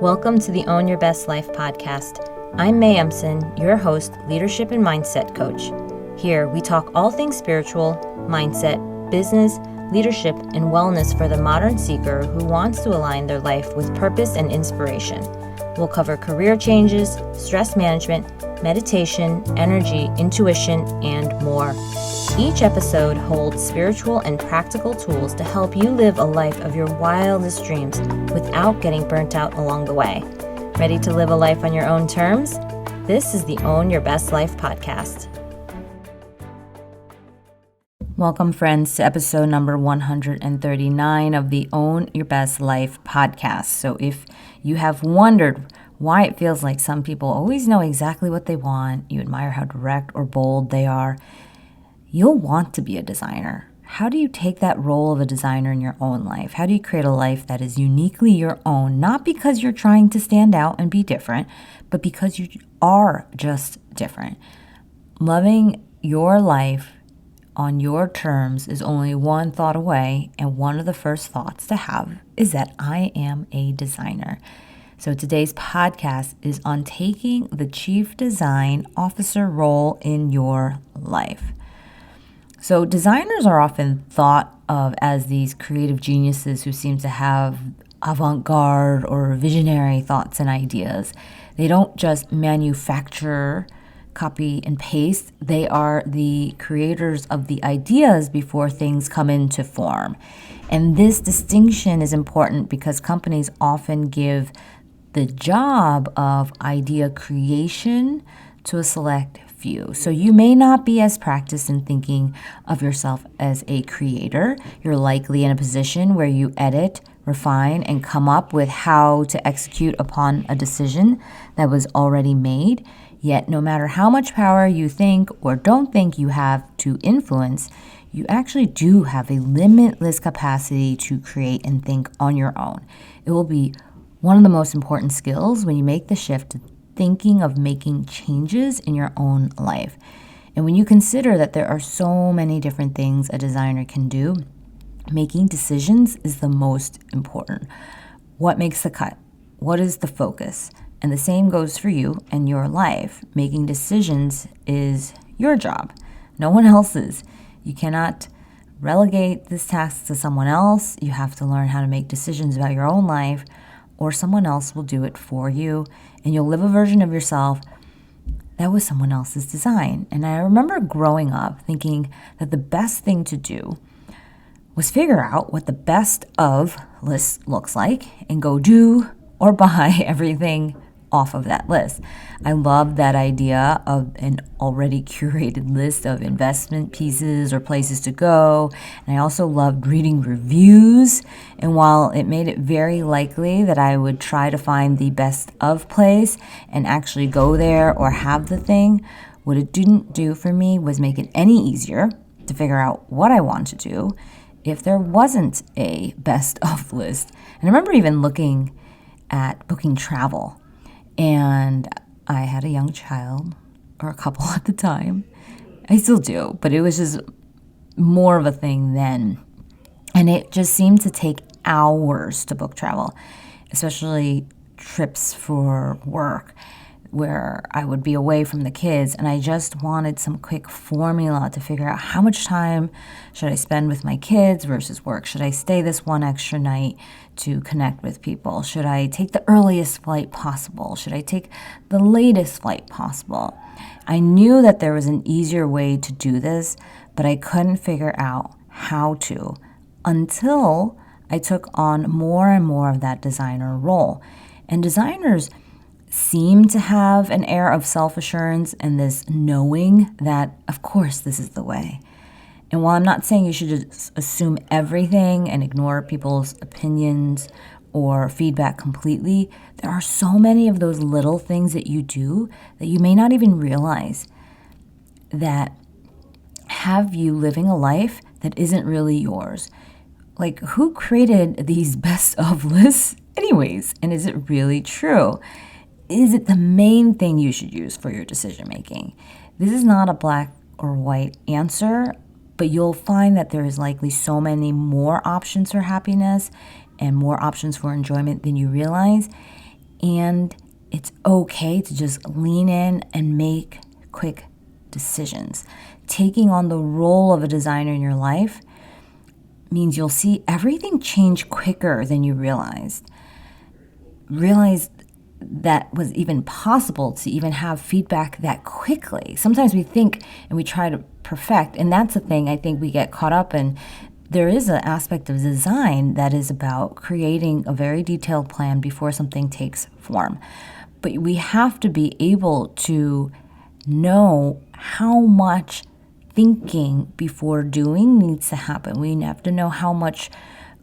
Welcome to the Own Your Best Life podcast. I'm May Emson, your host, leadership and mindset coach. Here, we talk all things spiritual, mindset, business, leadership, and wellness for the modern seeker who wants to align their life with purpose and inspiration. We'll cover career changes, stress management, meditation, energy, intuition, and more. Each episode holds spiritual and practical tools to help you live a life of your wildest dreams without getting burnt out along the way. Ready to live a life on your own terms? This is the Own Your Best Life podcast. Welcome, friends, to episode number 139 of the Own Your Best Life podcast. So if you have wondered why it feels like some people always know exactly what they want, you admire how direct or bold they are, you'll want to be a designer. How do you take that role of a designer in your own life? How do you create a life that is uniquely your own, not because you're trying to stand out and be different, but because you are just different? Loving your life on your terms is only one thought away, and one of the first thoughts to have is that I am a designer. So today's podcast is on taking the Chief Design Officer role in your life. So designers are often thought of as these creative geniuses who seem to have avant-garde or visionary thoughts and ideas. They don't just manufacture, copy, and paste. They are the creators of the ideas before things come into form. And this distinction is important because companies often give the job of idea creation to a select few. So you may not be as practiced in thinking of yourself as a creator. You're likely in a position where you edit, refine, and come up with how to execute upon a decision that was already made. Yet no matter how much power you think or don't think you have to influence, you actually do have a limitless capacity to create and think on your own. It will be one of the most important skills when you make the shift to thinking of making changes in your own life. And when you consider that there are so many different things a designer can do, making decisions is the most important. What makes the cut? What is the focus? And the same goes for you and your life. Making decisions is your job, no one else's. You cannot relegate this task to someone else. You have to learn how to make decisions about your own life, or someone else will do it for you, and you'll live a version of yourself that was someone else's design. And I remember growing up thinking that the best thing to do was figure out what the best of list looks like and go do or buy everything off of that list. I love that idea of an already curated list of investment pieces or places to go. And I also loved reading reviews. And while it made it very likely that I would try to find the best of place and actually go there or have the thing, what it didn't do for me was make it any easier to figure out what I want to do if there wasn't a best of list. And I remember even looking at booking travel. And I had a young child, or a couple at the time. I still do, but it was just more of a thing then. And it just seemed to take hours to book travel, especially trips for work where I would be away from the kids. And I just wanted some quick formula to figure out how much time should I spend with my kids versus work. Should I stay this one extra night to connect with people? Should I take the earliest flight possible? Should I take the latest flight possible? I knew that there was an easier way to do this, but I couldn't figure out how to until I took on more and more of that designer role. And designers seem to have an air of self-assurance and this knowing that, of course, this is the way. And while I'm not saying you should just assume everything and ignore people's opinions or feedback completely, there are so many of those little things that you do that you may not even realize that have you living a life that isn't really yours. Like, who created these best of lists anyways? And is it really true? Is it the main thing you should use for your decision making? This is not a black or white answer, but you'll find that there is likely so many more options for happiness and more options for enjoyment than you realize. And it's okay to just lean in and make quick decisions. Taking on the role of a designer in your life means you'll see everything change quicker than you realized. Realize that was even possible to even have feedback that quickly. Sometimes we think and we try to perfect, and that's the thing I think we get caught up in. There is an aspect of design that is about creating a very detailed plan before something takes form. But we have to be able to know how much thinking before doing needs to happen. We have to know how much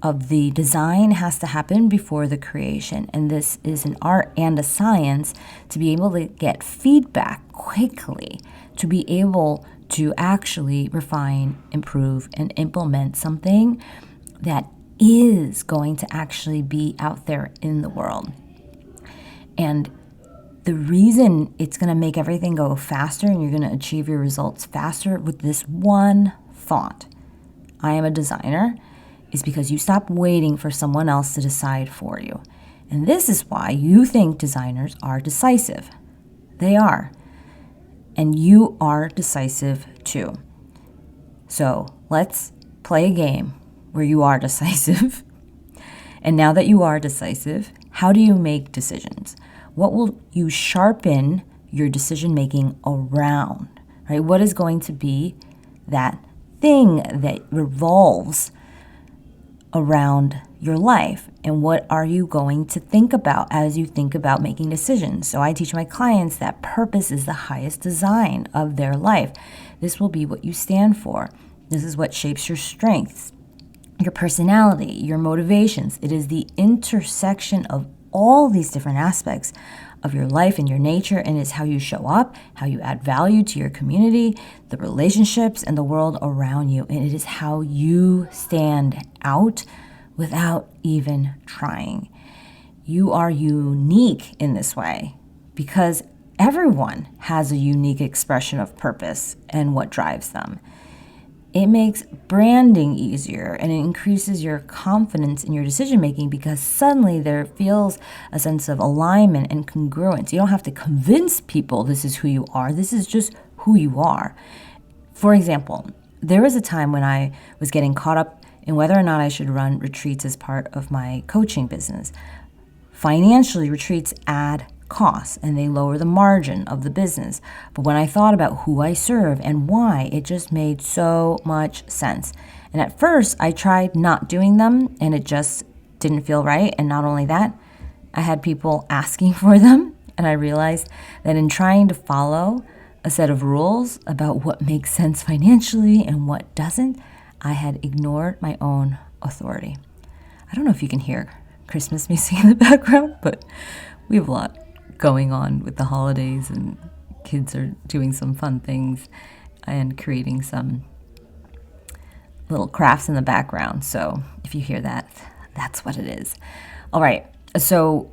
of the design has to happen before the creation. And this is an art and a science to be able to get feedback quickly, to be able to actually refine, improve, and implement something that is going to actually be out there in the world. And the reason it's going to make everything go faster and you're going to achieve your results faster with this one thought, I am a designer, is because you stop waiting for someone else to decide for you. And this is why you think designers are decisive. They are. And you are decisive too. So let's play a game where you are decisive. And now that you are decisive, how do you make decisions? What will you sharpen your decision making around, right? What is going to be that thing that revolves around your life? And what are you going to think about as you think about making decisions? So I teach my clients that purpose is the highest design of their life. This will be what you stand for. This is what shapes your strengths, your personality, your motivations. It is the intersection of all these different aspects of your life and your nature, and it's how you show up, how you add value to your community, the relationships, and the world around you. And it is how you stand out without even trying. You are unique in this way because everyone has a unique expression of purpose and what drives them. It makes branding easier and it increases your confidence in your decision making because suddenly there feels a sense of alignment and congruence. You don't have to convince people this is who you are. This is just who you are. For example, there was a time when I was getting caught up in whether or not I should run retreats as part of my coaching business. Financially, retreats add costs and they lower the margin of the business. But when I thought about who I serve and why, it just made so much sense. And at first, I tried not doing them and it just didn't feel right. And not only that, I had people asking for them. And I realized that in trying to follow a set of rules about what makes sense financially and what doesn't, I had ignored my own authority. I don't know if you can hear Christmas music in the background, but we have a lot going on with the holidays and kids are doing some fun things and creating some little crafts in the background. So if you hear that, that's what it is. All right. So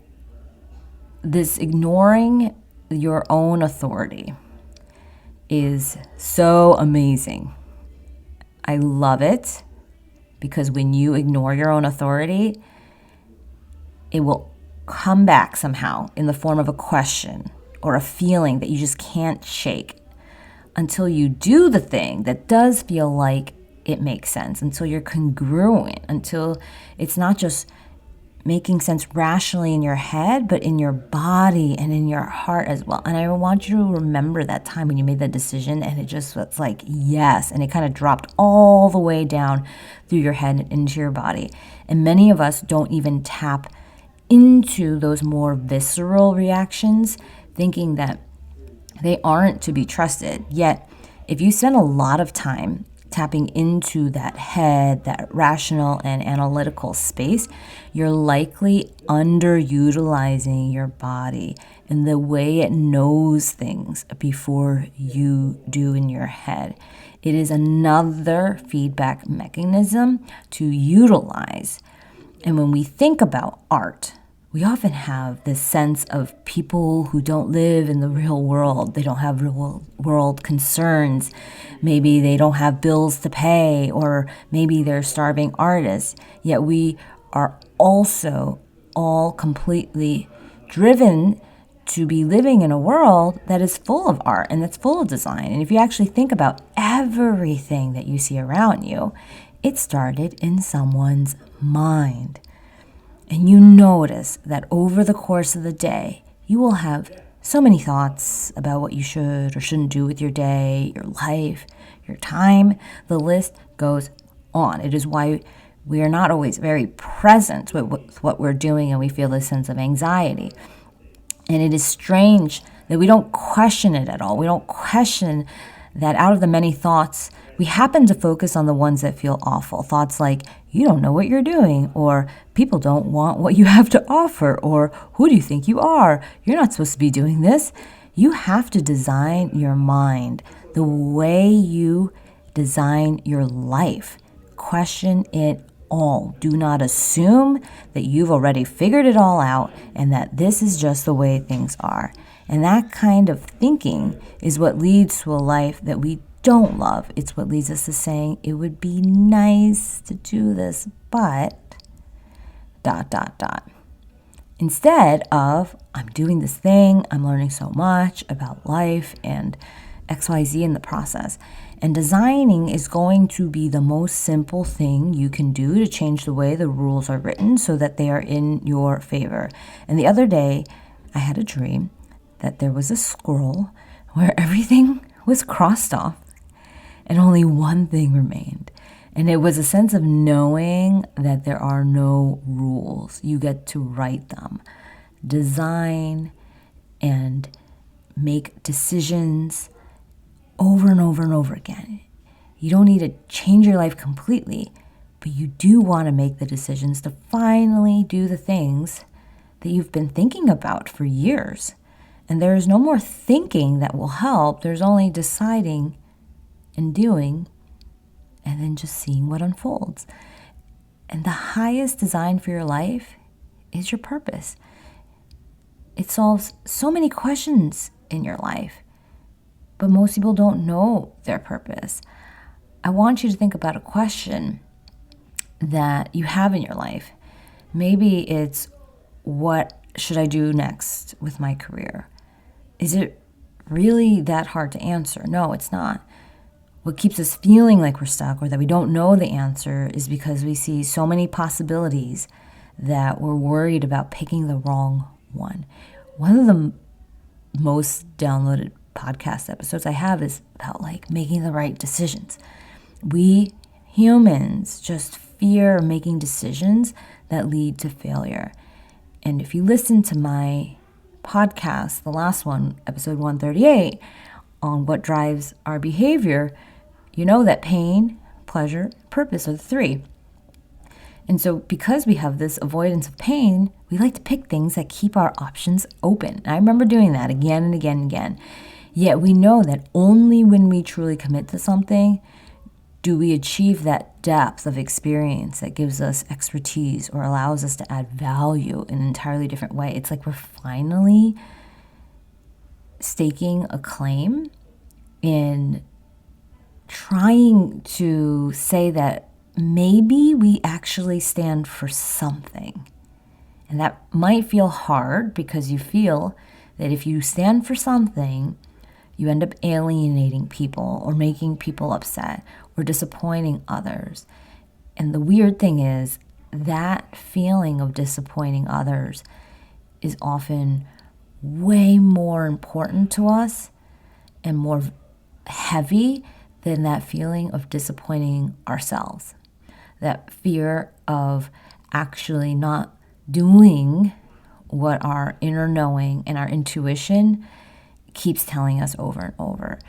this ignoring your own authority is so amazing. I love it because when you ignore your own authority, it will come back somehow in the form of a question or a feeling that you just can't shake until you do the thing that does feel like it makes sense, until you're congruent, until it's not just making sense rationally in your head, but in your body and in your heart as well. And I want you to remember that time when you made that decision and it just was like, yes, and it kind of dropped all the way down through your head and into your body. And many of us don't even tap into those more visceral reactions, thinking that they aren't to be trusted. Yet, if you spend a lot of time tapping into that head, that rational and analytical space, you're likely underutilizing your body and the way it knows things before you do in your head. It is another feedback mechanism to utilize. And when we think about art, we often have this sense of people who don't live in the real world. They don't have real world concerns. Maybe they don't have bills to pay, or maybe they're starving artists. Yet we are also all completely driven to be living in a world that is full of art and that's full of design. And if you actually think about everything that you see around you, it started in someone's mind. And you notice that over the course of the day, you will have so many thoughts about what you should or shouldn't do with your day, your life, your time. The list goes on. It is why we are not always very present with what we're doing, and we feel this sense of anxiety. And it is strange that we don't question it at all. We don't question that out of the many thoughts, we happen to focus on the ones that feel awful. Thoughts like, you don't know what you're doing, or people don't want what you have to offer, or who do you think you are? You're not supposed to be doing this. You have to design your mind the way you design your life. Question it all. Do not assume that you've already figured it all out and that this is just the way things are. And that kind of thinking is what leads to a life that we don't love. It's what leads us to saying it would be nice to do this, but ... Instead of, I'm doing this thing, I'm learning so much about life and XYZ in the process. And designing is going to be the most simple thing you can do to change the way the rules are written so that they are in your favor. And the other day, I had a dream that there was a scroll where everything was crossed off and only one thing remained. And it was a sense of knowing that there are no rules. You get to write them, design, and make decisions over and over and over again. You don't need to change your life completely, but you do want to make the decisions to finally do the things that you've been thinking about for years. And there is no more thinking that will help. There's only deciding and doing, and then just seeing what unfolds. And the highest design for your life is your purpose. It solves so many questions in your life, but most people don't know their purpose. I want you to think about a question that you have in your life. Maybe it's, what should I do next with my career? Is it really that hard to answer? No, it's not. What keeps us feeling like we're stuck or that we don't know the answer is because we see so many possibilities that we're worried about picking the wrong one. One of the most downloaded podcast episodes I have is about making the right decisions. We humans just fear making decisions that lead to failure. And if you listen to my podcast, the last one, episode 138, on what drives our behavior, you know that pain, pleasure, purpose are the three. And so because we have this avoidance of pain, we like to pick things that keep our options open. I remember doing that again and again and again. Yet we know that only when we truly commit to something do we achieve that depth of experience that gives us expertise or allows us to add value in an entirely different way. It's like we're finally staking a claim in trying to say that maybe we actually stand for something. And that might feel hard because you feel that if you stand for something, you end up alienating people or making people upset or disappointing others. And the weird thing is that feeling of disappointing others is often way more important to us and more heavy than that feeling of disappointing ourselves. That fear of actually not doing what our inner knowing and our intuition keeps telling us over and over.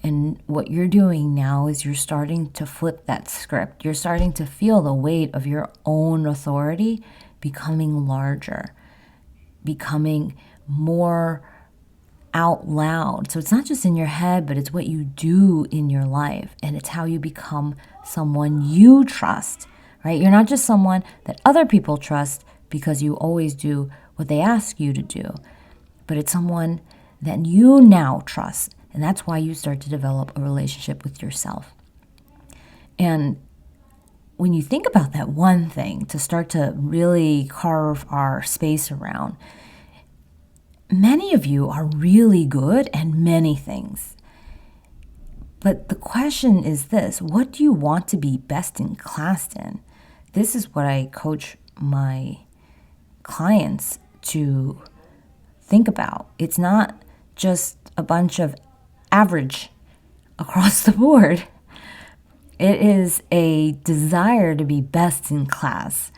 And what you're doing now is you're starting to flip that script. You're starting to feel the weight of your own authority becoming larger, becoming more out loud. So it's not just in your head, but it's what you do in your life. And it's how you become someone you trust, right? You're not just someone that other people trust because you always do what they ask you to do, but it's someone that you now trust. And that's why you start to develop a relationship with yourself. And when you think about that one thing to start to really carve our space around, many of you are really good at many things. But the question is this: what do you want to be best in class in? This is what I coach my clients to think about. It's not just a bunch of average across the board. It is a desire to be best in class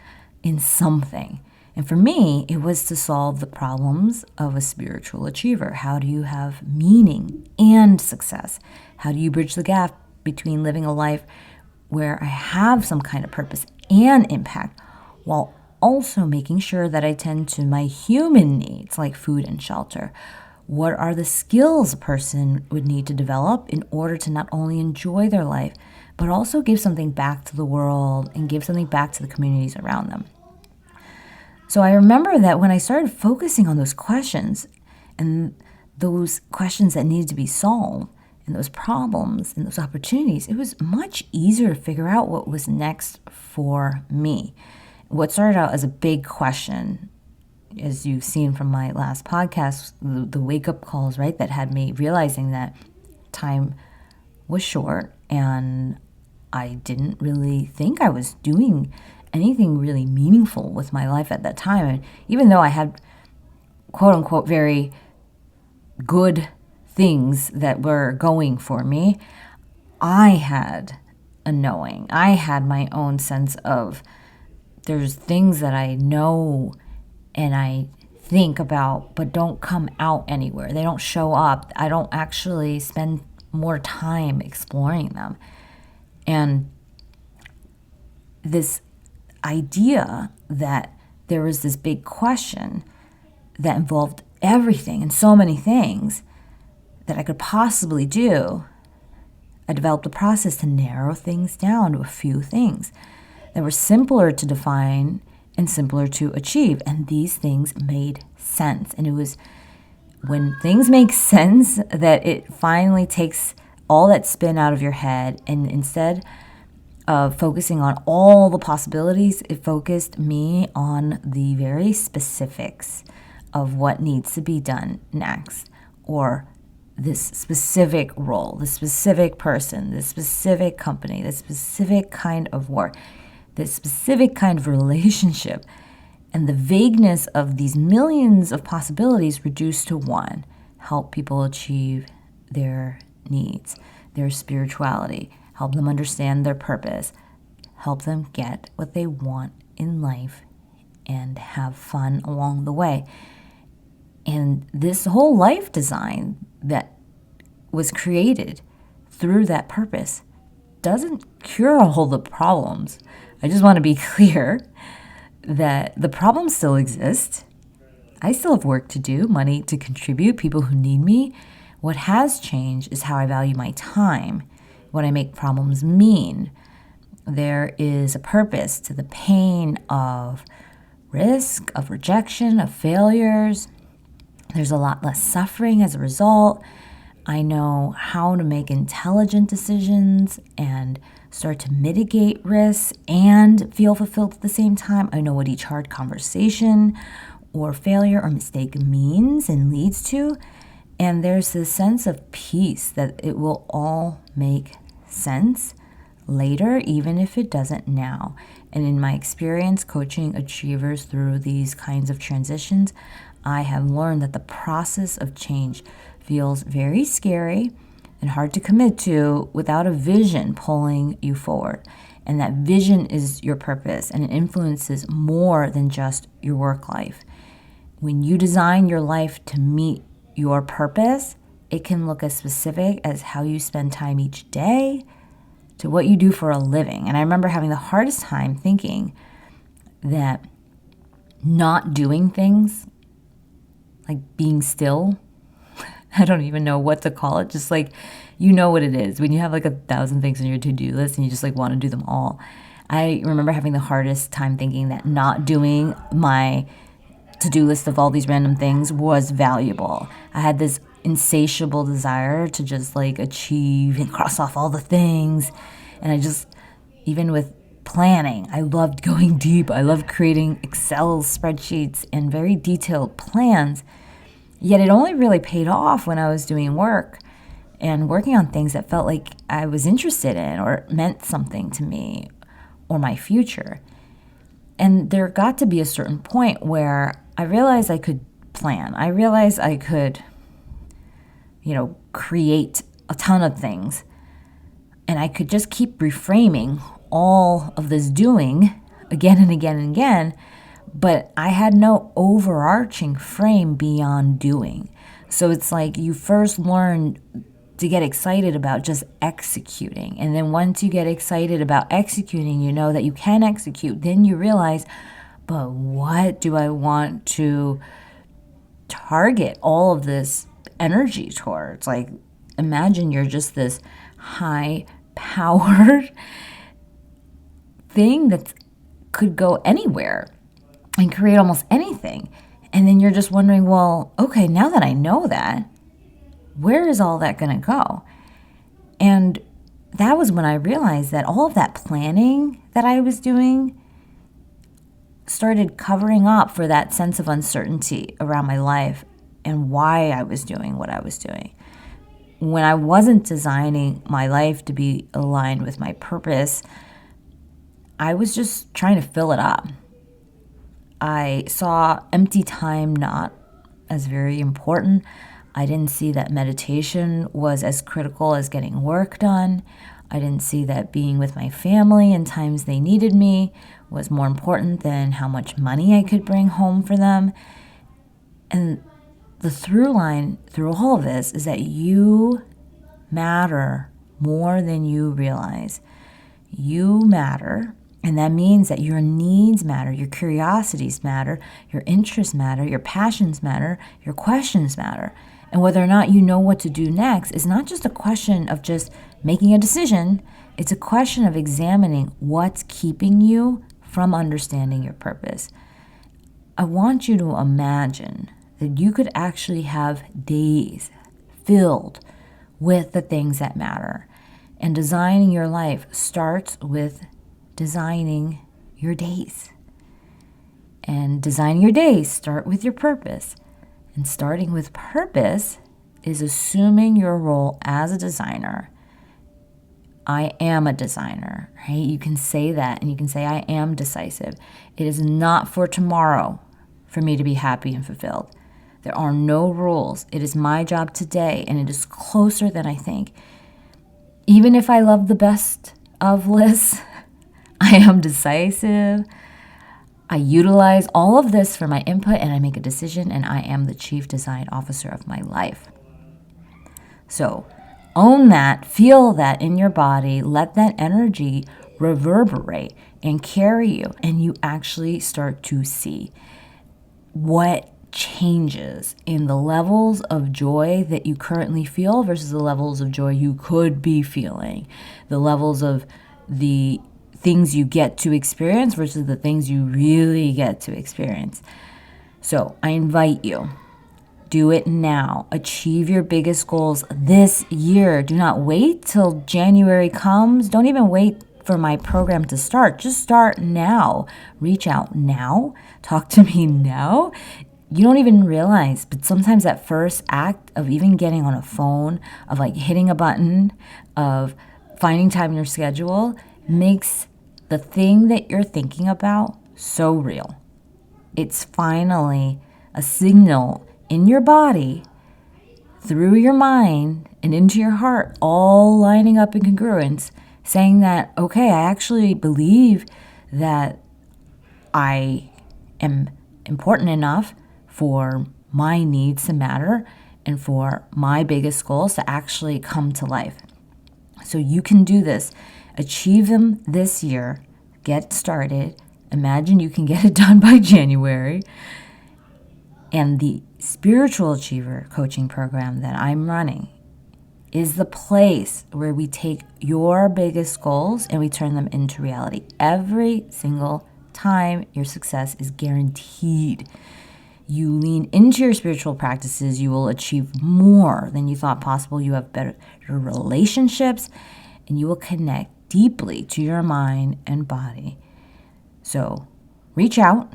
in something. And for me, it was to solve the problems of a spiritual achiever. How do you have meaning and success? How do you bridge the gap between living a life where I have some kind of purpose and impact, while also making sure that I tend to my human needs like food and shelter? What are the skills a person would need to develop in order to not only enjoy their life, but also give something back to the world and give something back to the communities around them? So I remember that when I started focusing on those questions and those questions that needed to be solved and those problems and those opportunities, it was much easier to figure out what was next for me. What started out as a big question, as you've seen from my last podcast, the wake-up calls, right, that had me realizing that time was short and I didn't really think I was doing anything really meaningful with my life at that time. And even though I had, quote unquote, very good things that were going for me, I had a knowing. I had my own sense of there's things that I know and I think about but don't come out anywhere. They don't show up. I don't actually spend more time exploring them. And this idea that there was this big question that involved everything and so many things that I could possibly do, I developed a process to narrow things down to a few things that were simpler to define and simpler to achieve. And these things made sense. And it was when things make sense that it finally takes all that spin out of your head, and instead of focusing on all the possibilities, it focused me on the very specifics of what needs to be done next, or this specific role, this specific person, this specific company, this specific kind of work, this specific kind of relationship. And the vagueness of these millions of possibilities reduced to one: help people achieve their needs, their spirituality, help them understand their purpose, help them get what they want in life, and have fun along the way. And this whole life design that was created through that purpose doesn't cure all the problems. I just want to be clear that the problems still exist. I still have work to do, money to contribute, people who need me. What has changed is how I value my time, what I make problems mean. There is a purpose to the pain of risk, of rejection, of failures. There's a lot less suffering as a result. I know how to make intelligent decisions and start to mitigate risks and feel fulfilled at the same time. I know what each hard conversation or failure or mistake means and leads to. And there's this sense of peace that it will all make sense later, even if it doesn't now. And in my experience coaching achievers through these kinds of transitions, I have learned that the process of change feels very scary and hard to commit to without a vision pulling you forward. And that vision is your purpose, and it influences more than just your work life. When you design your life to meet your purpose, it can look as specific as how you spend time each day to what you do for a living. And I remember having the hardest time thinking that not doing things, like being still, I don't even know what to call it, just like, you know what it is when you have like 1,000 things on your to-do list and you just like want to do them all. I remember having the hardest time thinking that not doing my to-do list of all these random things was valuable. I had this insatiable desire to just like achieve and cross off all the things. And I just, even with planning, I loved going deep. I loved creating Excel spreadsheets and very detailed plans. Yet it only really paid off when I was doing work and working on things that felt like I was interested in or meant something to me or my future. And there got to be a certain point where I realized I could plan. I realized I could, create a ton of things. And I could just keep reframing all of this doing again and again and again. But I had no overarching frame beyond doing. So it's like you first learn to get excited about just executing. And then once you get excited about executing, you know that you can execute. Then you realize, but what do I want to target all of this energy towards? Like, imagine you're just this high powered thing that could go anywhere and create almost anything. And then you're just wondering, well, okay, now that I know that, where is all that going to go? And that was when I realized that all of that planning that I was doing started covering up for that sense of uncertainty around my life and why I was doing what I was doing. When I wasn't designing my life to be aligned with my purpose, I was just trying to fill it up. I saw empty time not as very important. I didn't see that meditation was as critical as getting work done. I didn't see that being with my family in times they needed me was more important than how much money I could bring home for them. And the through line through all of this is that you matter more than you realize. You matter. And that means that your needs matter, your curiosities matter, your interests matter, your passions matter, your questions matter. And whether or not you know what to do next is not just a question of just making a decision. It's a question of examining what's keeping you from understanding your purpose. I want you to imagine that you could actually have days filled with the things that matter. And designing your life starts with designing your days. And designing your days start with your purpose. And starting with purpose is assuming your role as a designer. I am a designer, right? You can say that and you can say, I am decisive. It is not for tomorrow for me to be happy and fulfilled. There are no rules. It is my job today, and it is closer than I think. Even if I love the best of lists, I am decisive. I utilize all of this for my input, and I make a decision, and I am the chief design officer of my life. So own that, feel that in your body, let that energy reverberate and carry you, and you actually start to see what changes in the levels of joy that you currently feel versus the levels of joy you could be feeling, the levels of the things you get to experience versus the things you really get to experience. So I invite you, do it now. Achieve your biggest goals this year. Do not wait till January comes. Don't even wait for my program to start. Just start now. Reach out now. Talk to me now. You don't even realize, but sometimes that first act of even getting on a phone, of like hitting a button, of finding time in your schedule, makes the thing that you're thinking about so real. It's finally a signal in your body, through your mind, and into your heart, all lining up in congruence, saying that, okay, I actually believe that I am important enough for my needs to matter and for my biggest goals to actually come to life. So you can do this. Achieve them this year. Get started. Imagine you can get it done by January. And the Spiritual Achiever coaching program that I'm running is the place where we take your biggest goals and we turn them into reality. Every single time, your success is guaranteed. You lean into your spiritual practices, you will achieve more than you thought possible. You have better relationships, and you will connect deeply to your mind and body. So reach out,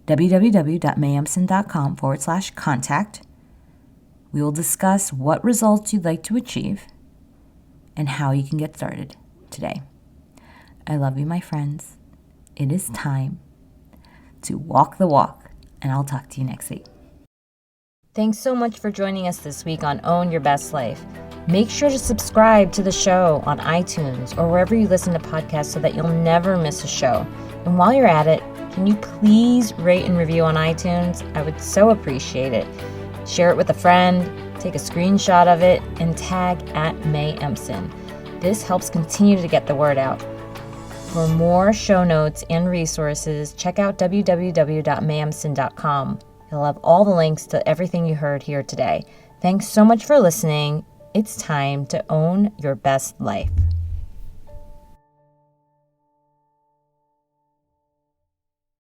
www.mayempson.com/contact. We will discuss what results you'd like to achieve and how you can get started today. I love you, my friends. It is time to walk the walk, and I'll talk to you next week. Thanks so much for joining us this week on Own Your Best Life. Make sure to subscribe to the show on iTunes or wherever you listen to podcasts so that you'll never miss a show. And while you're at it, can you please rate and review on iTunes? I would so appreciate it. Share it with a friend, take a screenshot of it, and tag @MayEmpson. This helps continue to get the word out. For more show notes and resources, check out www.mayempson.com. It'll have all the links to everything you heard here today. Thanks so much for listening. It's time to own your best life.